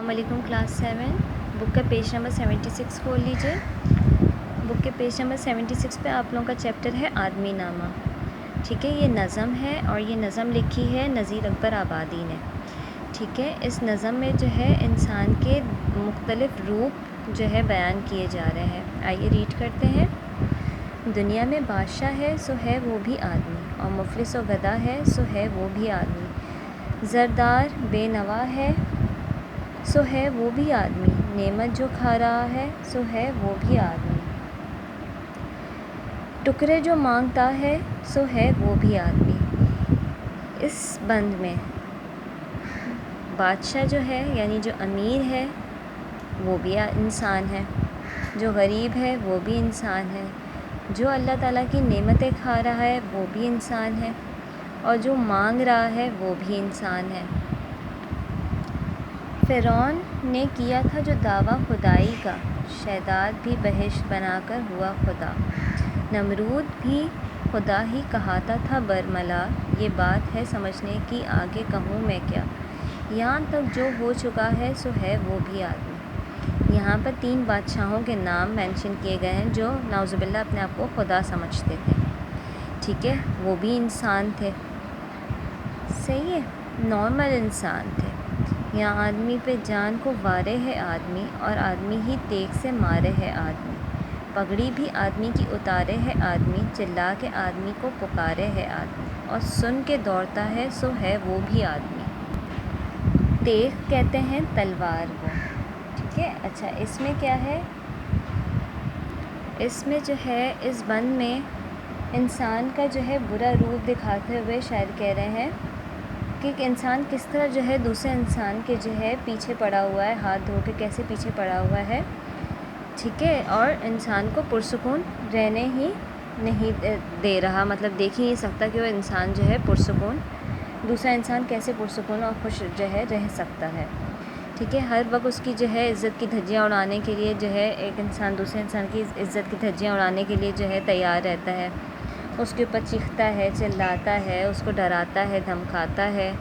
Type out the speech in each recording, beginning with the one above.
السلام علیکم کلاس 7 بک کا پیج نمبر 76 کھول لیجیے۔ بک کے پیج نمبر 76 پہ آپ لوگوں کا چیپٹر ہے آدمی نامہ۔ ٹھیک ہے، یہ نظم ہے اور یہ نظم لکھی ہے نذیر اکبر آبادی نے۔ ٹھیک ہے، اس نظم میں جو ہے انسان کے مختلف روپ جو ہے بیان کیے جا رہے ہیں۔ آئیے ریڈ کرتے ہیں۔ دنیا میں بادشاہ ہے سو ہے وہ بھی آدمی، اور مفلس و گدھا ہے سو ہے وہ بھی آدمی، زردار بے نوا ہے سو ہے وہ بھی آدمی، نعمت جو کھا رہا ہے سو ہے وہ بھی آدمی، ٹکڑے جو مانگتا ہے سو ہے وہ بھی آدمی۔ اس بند میں بادشاہ جو ہے یعنی جو امیر ہے وہ بھی انسان ہے، جو غریب ہے وہ بھی انسان ہے، جو اللہ تعالیٰ کی نعمتیں کھا رہا ہے وہ بھی انسان ہے، اور جو مانگ رہا ہے وہ بھی انسان ہے۔ فرعون نے کیا تھا جو دعویٰ خدائی کا، شیداد بھی بہشت بنا کر ہوا خدا، نمرود بھی خدا ہی کہاتا تھا برملا، یہ بات ہے سمجھنے کی آگے کہوں میں کیا، یہاں تک جو ہو چکا ہے سو ہے وہ بھی آدمی۔ یہاں پر 3 بادشاہوں کے نام مینشن کیے گئے ہیں جو نعوذ باللہ اپنے آپ کو خدا سمجھتے تھے۔ ٹھیک ہے، وہ بھی انسان تھے، صحیح ہے، نارمل انسان تھے۔ یہاں آدمی پہ جان کو وارے ہے آدمی، اور آدمی ہی تیغ سے مارے ہے آدمی، پگڑی بھی آدمی کی اتارے ہے آدمی، چلا کے آدمی کو پکارے ہے آدمی، اور سن کے دوڑتا ہے سو ہے وہ بھی آدمی۔ تیغ کہتے ہیں تلوار کو۔ ٹھیک ہے، اچھا اس میں کیا ہے، اس میں جو ہے اس بند میں انسان کا جو ہے برا روپ دکھاتے ہوئے شاعر کہہ رہے ہیں کہ ایک انسان کس طرح جو ہے دوسرے انسان کے جو ہے پیچھے پڑا ہوا ہے، ہاتھ دھو کے کیسے پیچھے پڑا ہوا ہے۔ ٹھیک ہے، اور انسان کو پرسکون رہنے ہی نہیں دے رہا، مطلب دیکھ ہی نہیں سکتا کہ وہ انسان جو ہے پرسکون، دوسرا انسان کیسے پرسکون اور خوش جو ہے رہ سکتا ہے۔ ٹھیک ہے، ہر وقت اس کی جو ہے عزت کی دھجیاں اڑانے کے لیے جو ہے ایک انسان دوسرے انسان کی عزت کی دھجیاں اڑانے کے لیے جو ہے تیار رہتا ہے، اس کے اوپر چیختا ہے، چلاتا ہے، اس کو ڈراتا ہے، دھمکاتا ہے،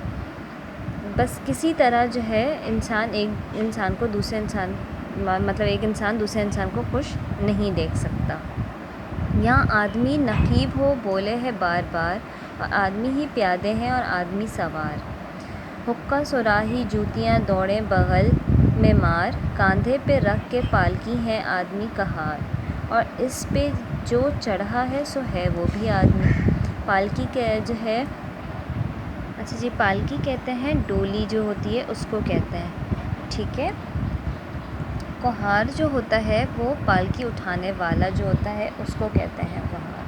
بس کسی طرح جو ہے ایک انسان کو دوسرے انسان مطلب ایک انسان دوسرے انسان کو خوش نہیں دیکھ سکتا۔ یہاں آدمی نقیب ہو بولے ہے بار بار، اور آدمی ہی پیادے ہیں اور آدمی سوار، حقہ صراحی جوتیاں دوڑیں بغل میں مار، کاندھے پہ رکھ کے پالکی ہے آدمی کہار، اور اس پہ جو چڑھا ہے سو ہے وہ بھی آدمی۔ پالکی جو ہے، اچھا جی، پالکی کہتے ہیں ڈولی جو ہوتی ہے اس کو کہتے ہیں۔ ٹھیک ہے، کوہار جو ہوتا ہے وہ پالکی اٹھانے والا جو ہوتا ہے اس کو کہتے ہیں کوہار،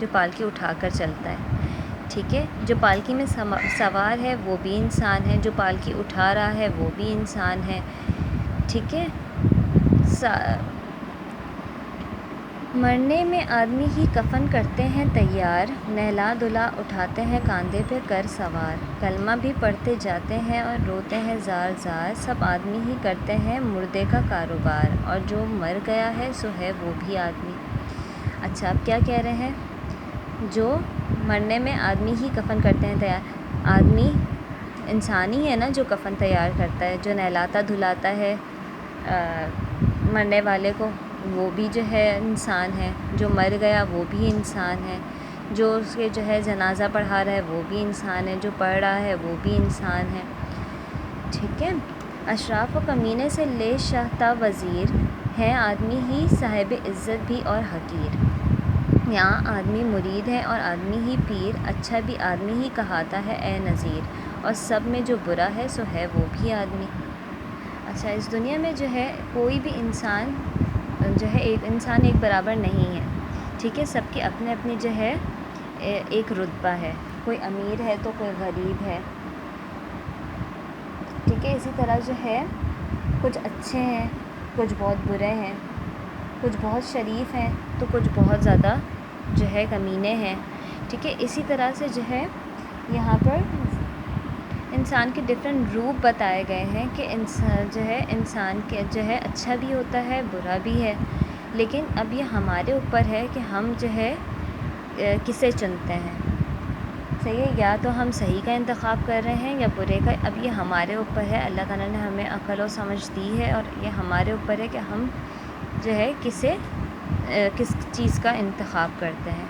جو پالکی اٹھا کر چلتا ہے۔ ٹھیک ہے، جو پالکی میں سوار ہے وہ بھی انسان ہے، جو پالکی اٹھا رہا ہے وہ بھی انسان ہے۔ ٹھیک ہے، مرنے میں آدمی ہی کفن کرتے ہیں تیار، نہلا دھلا اٹھاتے ہیں کاندھے پہ کر سوار، کلمہ بھی پڑھتے جاتے ہیں اور روتے ہیں زار زار، سب آدمی ہی کرتے ہیں مردے کا کاروبار، اور جو مر گیا ہے سو ہے وہ بھی آدمی۔ اچھا اب کیا کہہ رہے ہیں، جو مرنے میں آدمی ہی کفن کرتے ہیں تیار، آدمی انسان ہی ہے نا جو کفن تیار کرتا ہے، جو نہلاتا دھلاتا ہے مرنے والے کو، وہ بھی جو ہے انسان ہے، جو مر گیا وہ بھی انسان ہے، جو اس کے جو ہے جنازہ پڑھا رہا ہے وہ بھی انسان ہے، جو پڑھ رہا ہے وہ بھی انسان ہے۔ ٹھیک ہے، اشراف و کمینے سے لے شاہ تا وزیر، ہیں آدمی ہی صاحب عزت بھی اور حقیر، یہاں آدمی مرید ہے اور آدمی ہی پیر، اچھا بھی آدمی ہی کہاتا ہے اے نذیر، اور سب میں جو برا ہے سو ہے وہ بھی آدمی۔ اچھا اس دنیا میں جو ہے کوئی بھی انسان جو ہے ایک برابر نہیں ہے۔ ٹھیک ہے، سب کے اپنے اپنی جو ہے ایک رتبہ ہے، کوئی امیر ہے تو کوئی غریب ہے۔ ٹھیک ہے، اسی طرح جو ہے کچھ اچھے ہیں، کچھ بہت برے ہیں، کچھ بہت شریف ہیں تو کچھ بہت زیادہ جو ہے کمینے ہیں۔ ٹھیک ہے، اسی طرح سے جو ہے یہاں پر انسان کے ڈفرینٹ روپ بتائے گئے ہیں کہ انسان کے جو ہے اچھا بھی ہوتا ہے برا بھی ہے، لیکن اب یہ ہمارے اوپر ہے کہ ہم جو ہے کسے چنتے ہیں۔ صحیح ہے، یا تو ہم صحیح کا انتخاب کر رہے ہیں یا برے کا، اب یہ ہمارے اوپر ہے۔ اللہ تعالیٰ نے ہمیں عقل و سمجھ دی ہے اور یہ ہمارے اوپر ہے کہ ہم جو ہے کس چیز کا انتخاب کرتے ہیں۔